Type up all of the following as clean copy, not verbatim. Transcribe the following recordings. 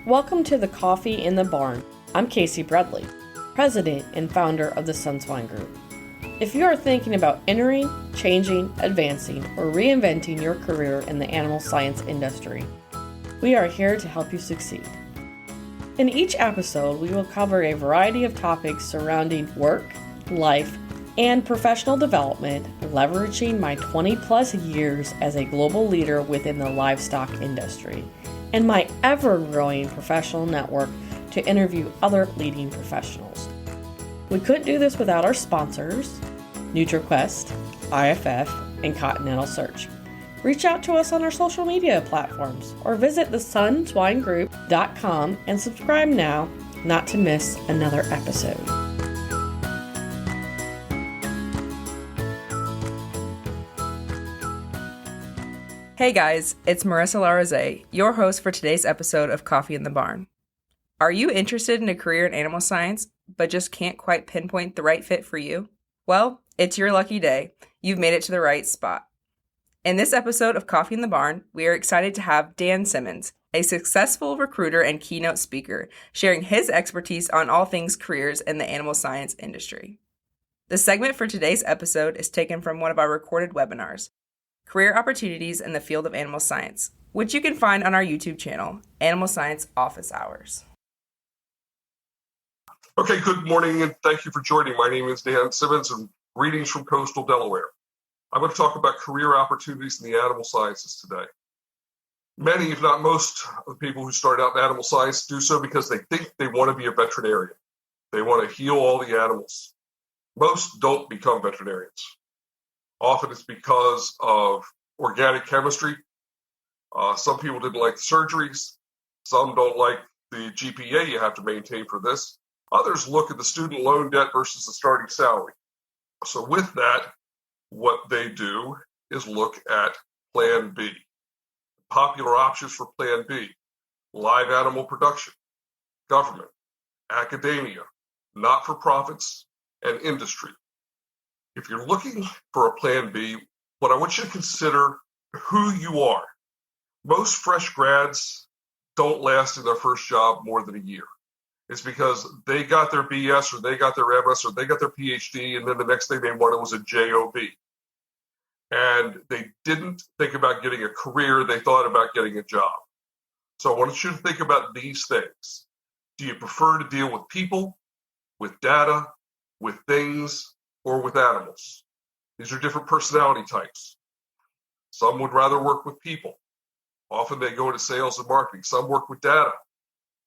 Welcome to the Coffee in the Barn. I'm Casey Bradley, President and founder of the Sunswine Group. If you are thinking about entering, changing, advancing, or reinventing your career in the animal science industry, we are here to help you succeed. In each episode, we will cover a variety of topics surrounding work, life, and professional development, leveraging my 20-plus years as a global leader within the livestock industry and my ever-growing professional network to interview other leading professionals. We couldn't do this without our sponsors, NutriQuest, IFF, and Continental Search. Reach out to us on our social media platforms or visit thesunswinegroup.com and subscribe now not to miss another episode. Hey guys, it's Marissa Larozay, your host for today's episode of Coffee in the Barn. Are you interested in a career in animal science, but just can't quite pinpoint the right fit for you? Well, it's your lucky day. You've made it to the right spot. In this episode of Coffee in the Barn, we are excited to have Dan Simmons, a successful recruiter and keynote speaker, sharing his expertise on all things careers in the animal science industry. The segment for today's episode is taken from one of our recorded webinars, Career Opportunities in the Field of Animal Science, which you can find on our YouTube channel, Animal Science Office Hours. Okay, good morning and thank you for joining. My name is Dan Simmons and greetings from coastal Delaware. I'm going to talk about career opportunities in the animal sciences today. Many, if not most, of the people who start out in animal science do so because they think they want to be a veterinarian. They want to heal all the animals. Most don't become veterinarians. Often it's because of organic chemistry. Some people didn't like the surgeries. Some don't like the GPA you have to maintain for this. Others look at the student loan debt versus the starting salary. So with that, what they do is look at Plan B. Popular options for Plan B: live animal production, government, academia, not-for-profits, and industry. If you're looking for a Plan B, what I want you to consider who you are. Most fresh grads don't last in their first job more than a year. It's because they got their BS or they got their MS or they got their PhD, and then the next thing they wanted was a JOB. And they didn't think about getting a career, they thought about getting a job. So I want you to think about these things. Do you prefer to deal with people, with data, with things, or with animals? These are different personality types. Some would rather work with people. Often they go into sales and marketing. Some work with data.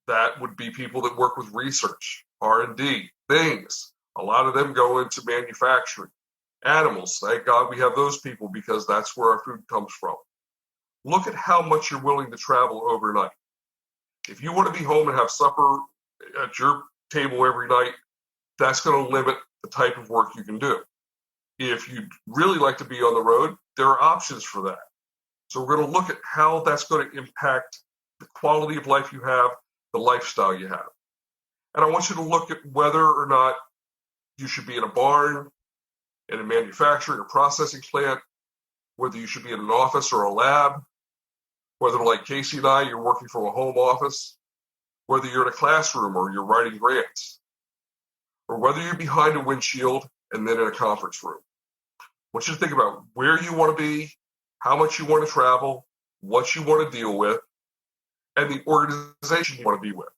That would be people that work with research, R&D, things. A lot of them go into manufacturing. Animals, thank God we have those people because that's where our food comes from. Look at how much you're willing to travel overnight. If you want to be home and have supper at your table every night, that's going to limit the type of work you can do. If you'd really like to be on the road, there are options for that. So we're going to look at how that's going to impact the quality of life you have, the lifestyle you have. And I want you to look at whether or not you should be in a barn, in a manufacturing or processing plant, whether you should be in an office or a lab, whether like Casey and I, you're working from a home office, whether you're in a classroom or you're writing grants, or whether you're behind a windshield and then in a conference room. I want you to think about where you want to be, how much you want to travel, what you want to deal with, and the organization you want to be with.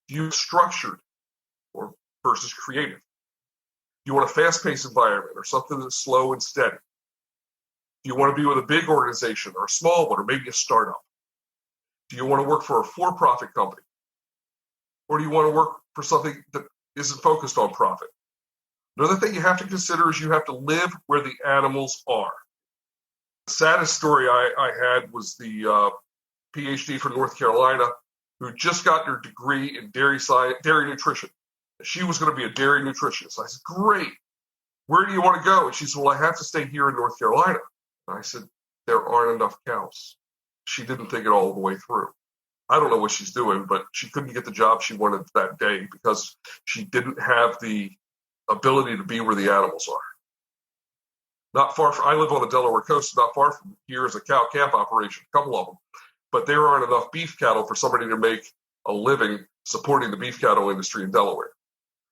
Do you structured or versus creative? Do you want a fast-paced environment or something that's slow and steady? Do you want to be with a big organization or a small one or maybe a startup? Do you want to work for a for-profit company? Or do you want to work for something that isn't focused on profit? Another thing you have to consider is you have to live where the animals are. The saddest story I had was the PhD from North Carolina who just got her degree in dairy nutrition. She was going to be a dairy nutritionist. I said, great. Where do you want to go? And she said, well, I have to stay here in North Carolina. And I said, there aren't enough cows. She didn't think it all the way through. I don't know what she's doing, but she couldn't get the job she wanted that day because she didn't have the ability to be where the animals are. Not far from, I live on the Delaware coast, not far from here is a cow camp operation, a couple of them. But there aren't enough beef cattle for somebody to make a living supporting the beef cattle industry in Delaware.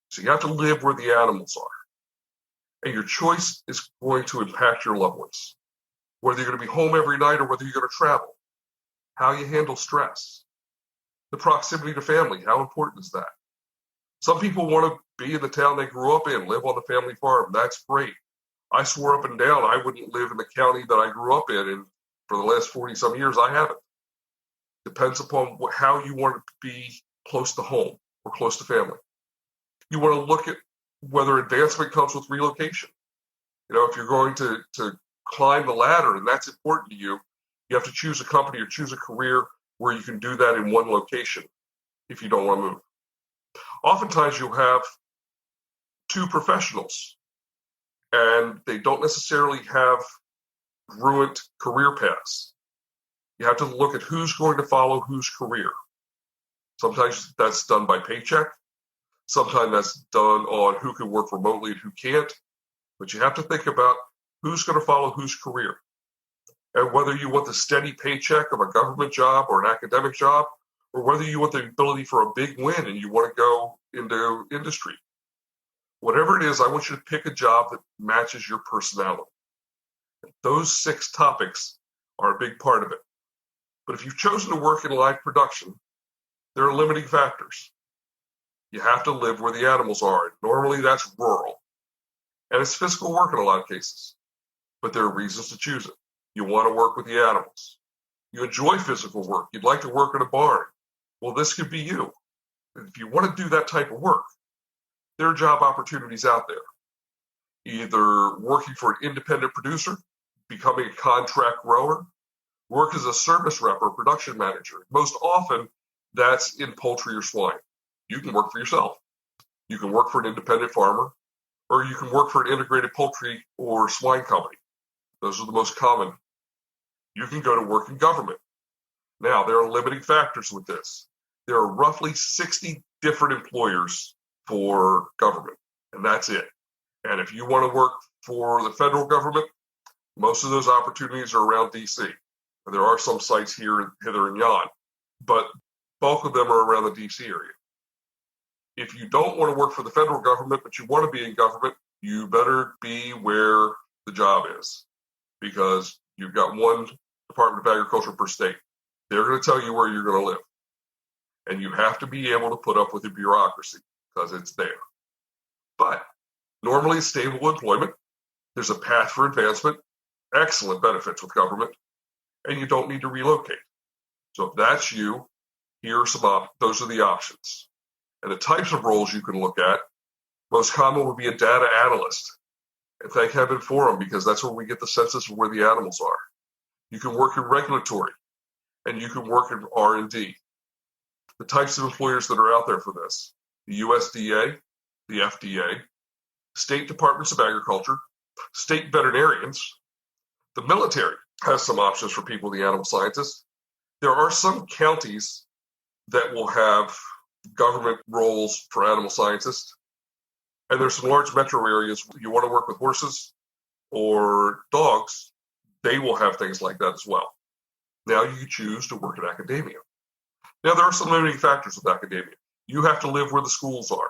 So you have to live where the animals are. And your choice is going to impact your loved ones. Whether you're going to be home every night or whether you're going to travel. How you handle stress. The proximity to family, how important is that? Some people want to be in the town they grew up in, live on the family farm. That's great. I swore up and down I wouldn't live in the county that I grew up in, and for the last 40-some years, I haven't. Depends upon how you want to be close to home or close to family. You want to look at whether advancement comes with relocation. If you're going to climb the ladder and that's important to you, you have to choose a company or choose a career where you can do that in one location if you don't want to move. Oftentimes you'll have two professionals and they don't necessarily have congruent career paths. You have to look at who's going to follow whose career. Sometimes that's done by paycheck. Sometimes that's done on who can work remotely and who can't. But you have to think about who's going to follow whose career. And whether you want the steady paycheck of a government job or an academic job, or whether you want the ability for a big win and you want to go into industry. Whatever it is, I want you to pick a job that matches your personality. And those 6 topics are a big part of it. But if you've chosen to work in live production, there are limiting factors. You have to live where the animals are. Normally that's rural. And it's physical work in a lot of cases. But there are reasons to choose it. You want to work with the animals. You enjoy physical work. You'd like to work in a barn. Well, this could be you. If you want to do that type of work, there are job opportunities out there. Either working for an independent producer, becoming a contract grower, work as a service rep or production manager. Most often, that's in poultry or swine. You can work for yourself. You can work for an independent farmer, or you can work for an integrated poultry or swine company. Those are the most common. You can go to work in government. Now, there are limiting factors with this. There are roughly 60 different employers for government, and that's it. And if you want to work for the federal government, most of those opportunities are around D.C. There are some sites here, hither and yon, but bulk of them are around the D.C. area. If you don't want to work for the federal government, but you want to be in government, you better be where the job is, because you've got one Department of Agriculture per state. They're going to tell you where you're going to live. And you have to be able to put up with the bureaucracy because it's there. But normally stable employment, there's a path for advancement, excellent benefits with government, and you don't need to relocate. So if that's you, here are those are the options. And the types of roles you can look at, most common would be a data analyst. And thank heaven for them, because that's where we get the census of where the animals are. You can work in regulatory, and you can work in R&D. The types of employers that are out there for this: the USDA, the FDA, state departments of agriculture, state veterinarians. The military has some options for people, the animal scientists. There are some counties that will have government roles for animal scientists. And there's some large metro areas where you want to work with horses or dogs, they will have things like that as well. Now you choose to work in academia. Now there are some limiting factors with academia. You have to live where the schools are.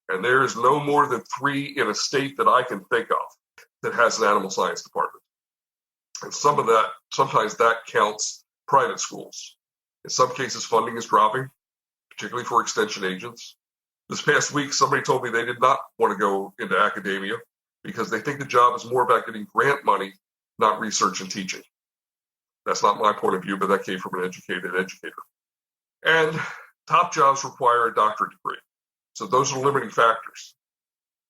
And there is no more than 3 in a state that I can think of that has an animal science department. And sometimes that counts private schools. In some cases, funding is dropping, particularly for extension agents. This past week, somebody told me they did not want to go into academia because they think the job is more about getting grant money, not research and teaching. That's not my point of view, but that came from an educated educator. And top jobs require a doctorate degree. So those are limiting factors.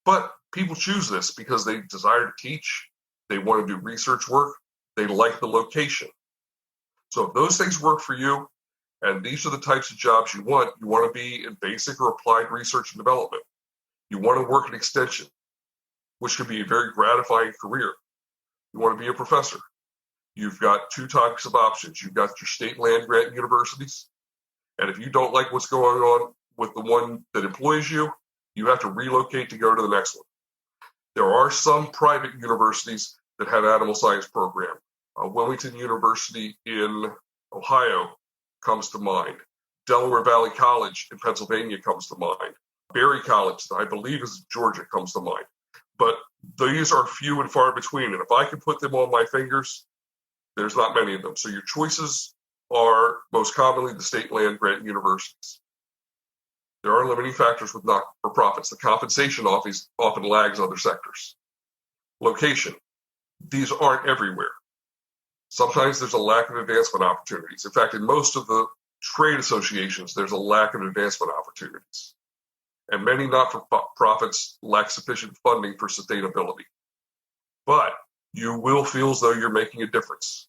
But people choose this because they desire to teach, they want to do research work, they like the location. So if those things work for you, and these are the types of jobs you want to be in basic or applied research and development. You want to work in extension, which can be a very gratifying career. You want to be a professor. You've got 2 types of options. You've got your state land grant universities. And if you don't like what's going on with the one that employs you, you have to relocate to go to the next one. There are some private universities that have animal science program. Wilmington University in Ohio comes to mind. Delaware Valley College in Pennsylvania comes to mind. Berry College, I believe is Georgia, comes to mind. But these are few and far between. And if I can put them on my fingers, there's not many of them. So your choices are most commonly the state land grant universities. There are limiting factors with not-for-profits. The compensation often lags other sectors. Location. These aren't everywhere. Sometimes there's a lack of advancement opportunities. In fact, in most of the trade associations, there's a lack of advancement opportunities. And many not-for-profits lack sufficient funding for sustainability. But you will feel as though you're making a difference,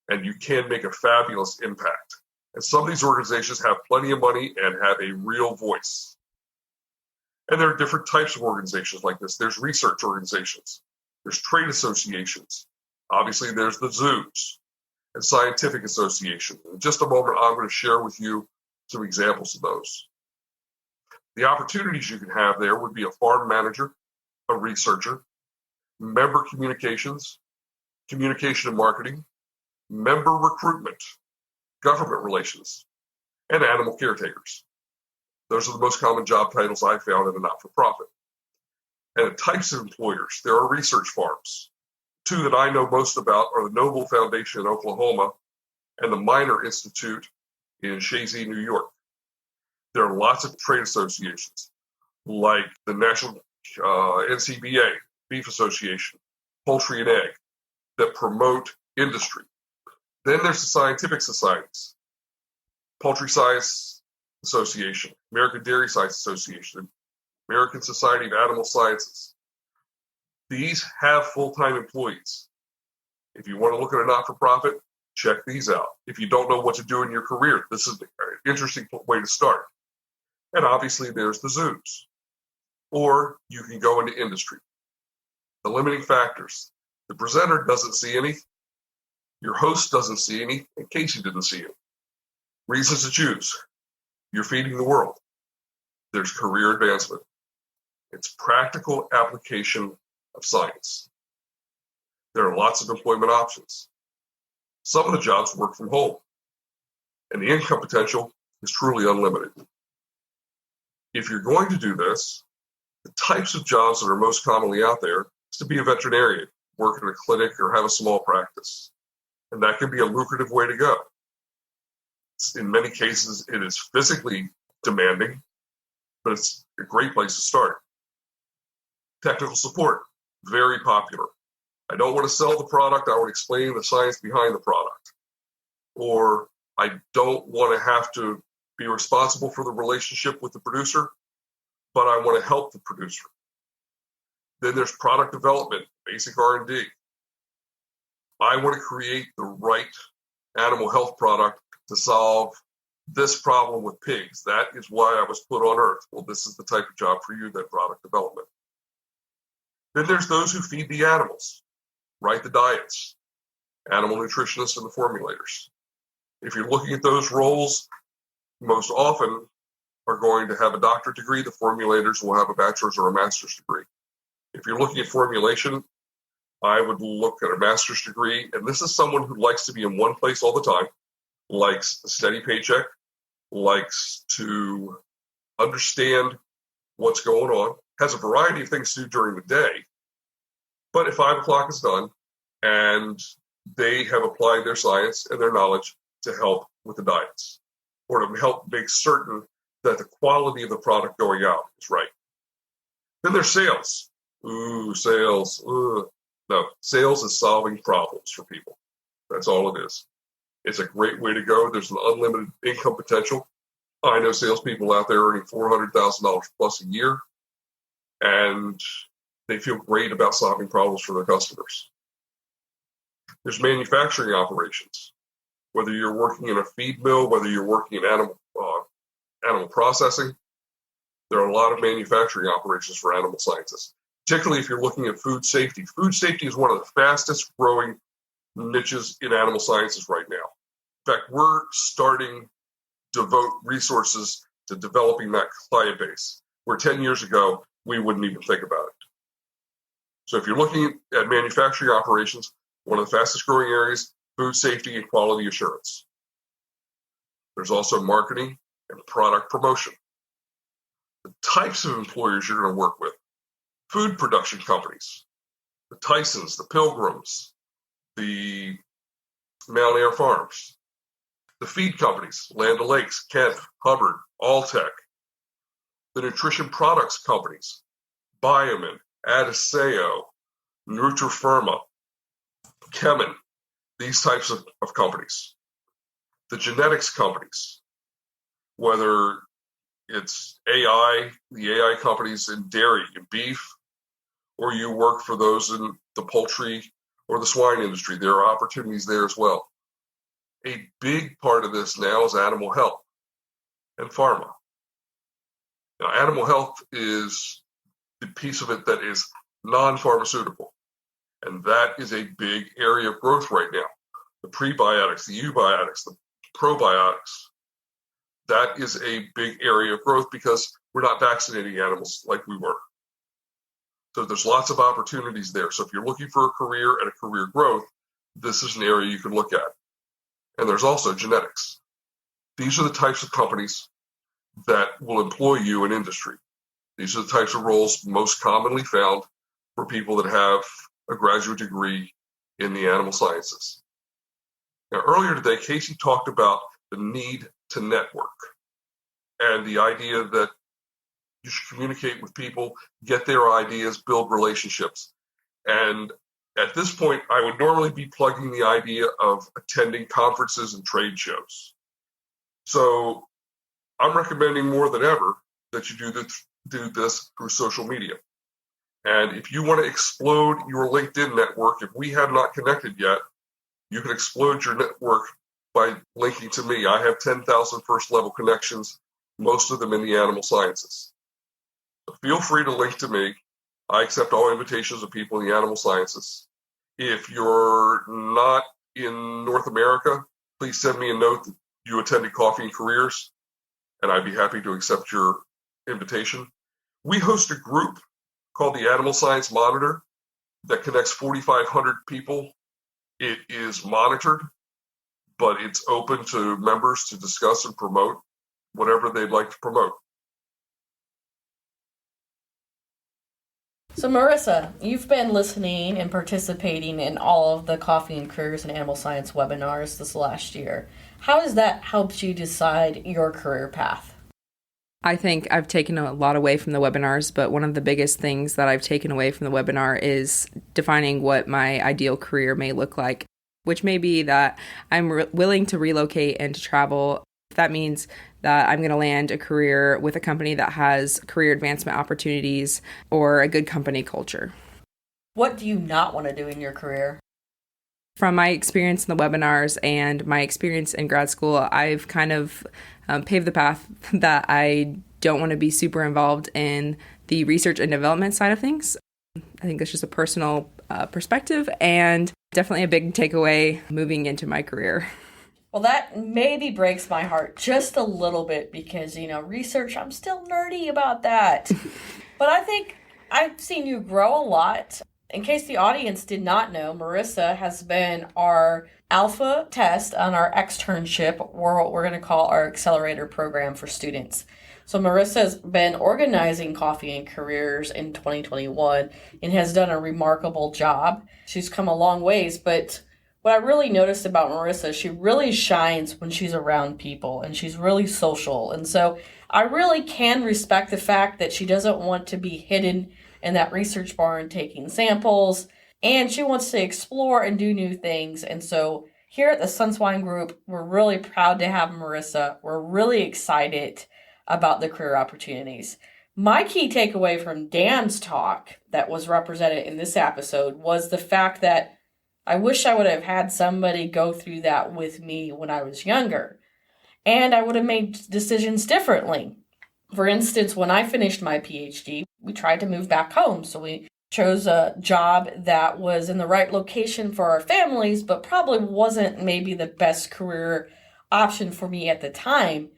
and you can make a fabulous impact. And some of these organizations have plenty of money and have a real voice. And there are different types of organizations like this. There's research organizations. There's trade associations. Obviously, there's the zoos and scientific associations. In just a moment, I'm going to share with you some examples of those. The opportunities you can have there would be a farm manager, a researcher, member communications, communication and marketing, member recruitment, government relations, and animal caretakers. Those are the most common job titles I found in a not-for-profit. And the types of employers, there are research farms. Two that I know most about are the Noble Foundation in Oklahoma and the Minor Institute in Shazy, New York. There are lots of trade associations like the National NCBA, Beef Association, Poultry and Egg, that promote industry. Then there's the scientific societies, Poultry Science Association, American Dairy Science Association, American Society of Animal Sciences. These have full-time employees. If you want to look at a not-for-profit, check these out. If you don't know what to do in your career, this is an interesting way to start. And obviously there's the zoos. Or you can go into industry. The limiting factors. The presenter doesn't see any. Your host doesn't see any. And Casey didn't see any. Reasons to choose. You're feeding the world. There's career advancement. It's practical application of science. There are lots of employment options. Some of the jobs work from home. And the income potential is truly unlimited. If you're going to do this, the types of jobs that are most commonly out there is to be a veterinarian, work in a clinic, or have a small practice. And that can be a lucrative way to go. In many cases, it is physically demanding, but it's a great place to start. Technical support, very popular. I don't want to sell the product, I want to explain the science behind the product. Or I don't want to have to be responsible for the relationship with the producer, but I want to help the producer. Then there's product development, basic R&D. I want to create the right animal health product to solve this problem with pigs. That is why I was put on earth. Well, this is the type of job for you, that product development. Then there's those who feed the animals, write the diets, animal nutritionists and the formulators. If you're looking at those roles, most often are going to have a doctorate degree. The formulators will have a bachelor's or a master's degree. If you're looking at formulation, I would look at a master's degree. And this is someone who likes to be in one place all the time, likes a steady paycheck, likes to understand what's going on, has a variety of things to do during the day. But at 5 o'clock is done, and they have applied their science and their knowledge to help with the diets, or to help make certain that the quality of the product going out is right. Then there's sales. Sales. No, sales is solving problems for people. That's all it is. It's a great way to go. There's an unlimited income potential. I know salespeople out there earning $400,000 plus a year, and they feel great about solving problems for their customers. There's manufacturing operations. Whether you're working in a feed mill, whether you're working in animal processing, there are a lot of manufacturing operations for animal scientists, particularly if you're looking at food safety. Food safety is one of the fastest growing niches in animal sciences right now. In fact, we're starting to devote resources to developing that client base, where 10 years ago, we wouldn't even think about it. So if you're looking at manufacturing operations, one of the fastest growing areas, food safety and quality assurance. There's also marketing and product promotion. The types of employers you're going to work with: food production companies, the Tysons, the Pilgrims, the Mount Air Farms, the feed companies, Land O'Lakes, Kent, Hubbard, Alltech, the nutrition products companies, Biomin, Adiseo, Nutrifirma, Kemin, these types of companies. The genetics companies, whether it's AI, the AI companies in dairy and beef, or you work for those in the poultry or the swine industry, there are opportunities there as well. A big part of this now is animal health and pharma. Now, animal health is the piece of it that is non-pharmaceutical, and that is a big area of growth right now. The prebiotics, the eubiotics, the probiotics, that is a big area of growth because we're not vaccinating animals like we were. So there's lots of opportunities there. So if you're looking for a career and a career growth, this is an area you can look at. And there's also genetics. These are the types of companies that will employ you in industry. These are the types of roles most commonly found for people that have a graduate degree in the animal sciences. Now, earlier today, Casey talked about the need to network and the idea that you should communicate with people, get their ideas, build relationships. And at this point, I would normally be plugging the idea of attending conferences and trade shows. So I'm recommending more than ever that you do this through social media. And if you want to explode your LinkedIn network, if we have not connected yet, you can explode your network by linking to me. I have 10,000 first-level connections, most of them in the animal sciences. So feel free to link to me. I accept all invitations of people in the animal sciences. If you're not in North America, please send me a note that you attended Coffee and Careers, and I'd be happy to accept your invitation. We host a group called the Animal Science Monitor that connects 4,500 people. It is monitored, but it's open to members to discuss and promote whatever they'd like to promote. So Marissa, you've been listening and participating in all of the Coffee and Careers and Animal Science webinars this last year. How has that helped you decide your career path? I think I've taken a lot away from the webinars, but one of the biggest things that I've taken away from the webinar is defining what my ideal career may look like, which may be that I'm willing to relocate and to travel. That means that I'm going to land a career with a company that has career advancement opportunities or a good company culture. What do you not want to do in your career? From my experience in the webinars and my experience in grad school, I've kind of paved the path that I don't want to be super involved in the research and development side of things. I think that's just a personal perspective and definitely a big takeaway moving into my career. Well, that maybe breaks my heart just a little bit because, research, I'm still nerdy about that. But I think I've seen you grow a lot. In case the audience did not know, Marissa has been our alpha test on our externship, or what we're going to call our accelerator program for students. So Marissa has been organizing Coffee and Careers in 2021 and has done a remarkable job. She's come a long ways, but what I really noticed about Marissa, she really shines when she's around people and she's really social. And so I really can respect the fact that she doesn't want to be hidden in that research barn taking samples, and she wants to explore and do new things. And so here at the Sunswine Group, we're really proud to have Marissa. We're really excited about the career opportunities. My key takeaway from Dan's talk that was represented in this episode was the fact that I wish I would have had somebody go through that with me when I was younger, and I would have made decisions differently. For instance, when I finished my PhD, we tried to move back home. So we chose a job that was in the right location for our families, but probably wasn't maybe the best career option for me at the time.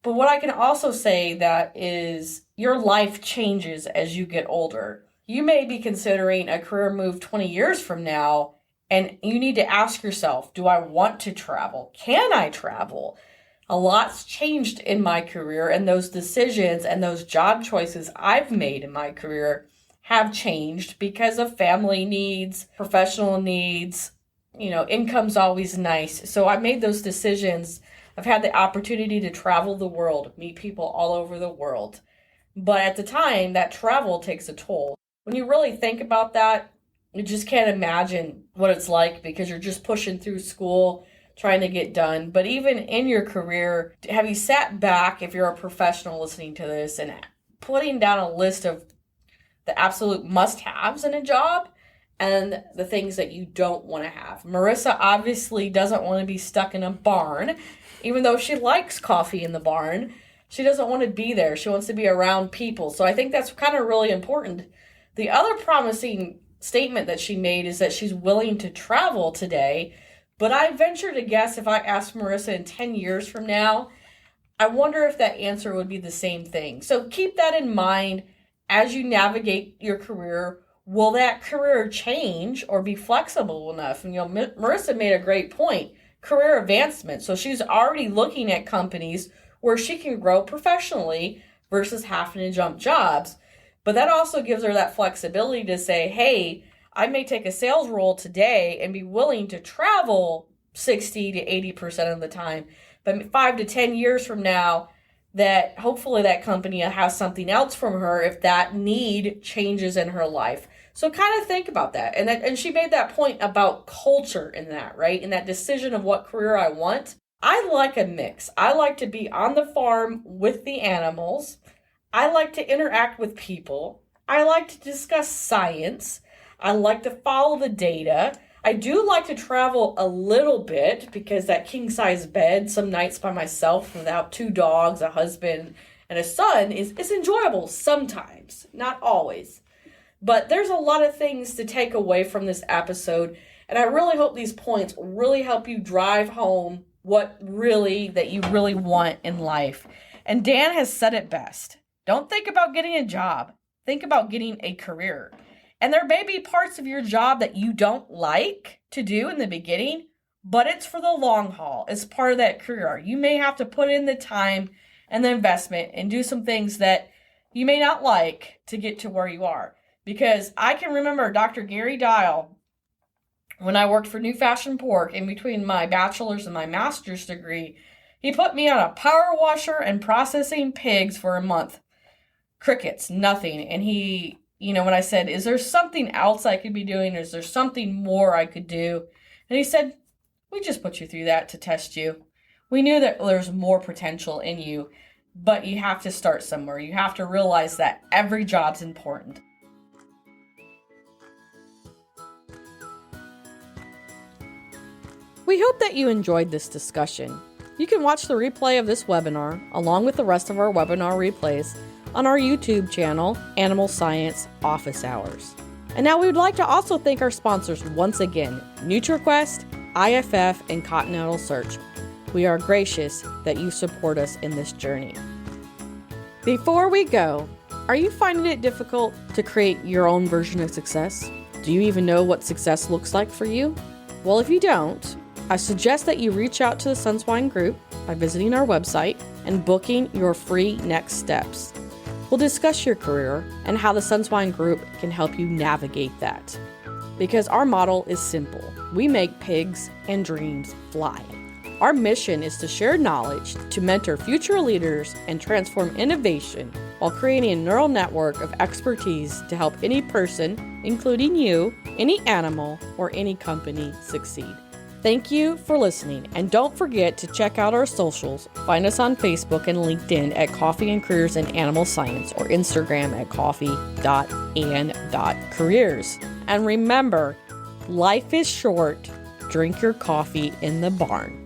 But what I can also say that is your life changes as you get older. You may be considering a career move 20 years from now, and you need to ask yourself, do I want to travel? Can I travel? A lot's changed in my career, and those decisions and those job choices I've made in my career have changed because of family needs, professional needs. Income's always nice. So I made those decisions. I've had the opportunity to travel the world, meet people all over the world. But at the time, that travel takes a toll. When you really think about that, you just can't imagine what it's like because you're just pushing through school, trying to get done. But even in your career, have you sat back, if you're a professional listening to this, and putting down a list of the absolute must-haves in a job and the things that you don't want to have? Marissa obviously doesn't want to be stuck in a barn, even though she likes coffee in the barn. She doesn't want to be there. She wants to be around people. So I think that's kind of really important. The other promising statement that she made is that she's willing to travel today. But I venture to guess if I asked Marissa in 10 years from now, I wonder if that answer would be the same thing. So keep that in mind as you navigate your career. Will that career change or be flexible enough? And Marissa made a great point, career advancement. So she's already looking at companies where she can grow professionally versus having to jump jobs. But that also gives her that flexibility to say, hey, I may take a sales role today and be willing to travel 60 to 80% of the time. But 5 to 10 years from now, that hopefully that company has something else from her if that need changes in her life. So kind of think about that. And she made that point about culture in that, right? In that decision of what career I want. I like a mix. I like to be on the farm with the animals. I like to interact with people. I like to discuss science. I like to follow the data. I do like to travel a little bit because that king-size bed some nights by myself without 2 dogs, a husband, and a son is enjoyable sometimes, not always. But there's a lot of things to take away from this episode, and I really hope these points really help you drive home that you really want in life. And Dan has said it best. Don't think about getting a job. Think about getting a career. And there may be parts of your job that you don't like to do in the beginning, but it's for the long haul. It's part of that career. You may have to put in the time and the investment and do some things that you may not like to get to where you are. Because I can remember Dr. Gary Dial, when I worked for New Fashion Pork in between my bachelor's and my master's degree, he put me on a power washer and processing pigs for a month. Crickets, nothing. And he, when I said, is there something else I could be doing? Is there something more I could do? And he said, we just put you through that to test you. We knew that there's more potential in you, but you have to start somewhere. You have to realize that every job's important. We hope that you enjoyed this discussion. You can watch the replay of this webinar, along with the rest of our webinar replays, on our YouTube channel, Animal Science Office Hours. And now we would like to also thank our sponsors once again, NutriQuest, IFF, and Continental Search. We are gracious that you support us in this journey. Before we go, are you finding it difficult to create your own version of success? Do you even know what success looks like for you? Well, if you don't, I suggest that you reach out to the Sunswine Group by visiting our website and booking your free next steps. We'll discuss your career and how the Sunswine Group can help you navigate that. Because our model is simple. We make pigs and dreams fly. Our mission is to share knowledge, to mentor future leaders, and transform innovation while creating a neural network of expertise to help any person, including you, any animal, or any company succeed. Thank you for listening, and don't forget to check out our socials. Find us on Facebook and LinkedIn at Coffee and Careers in Animal Science, or Instagram at coffee.and.careers. And remember, life is short. Drink your coffee in the barn.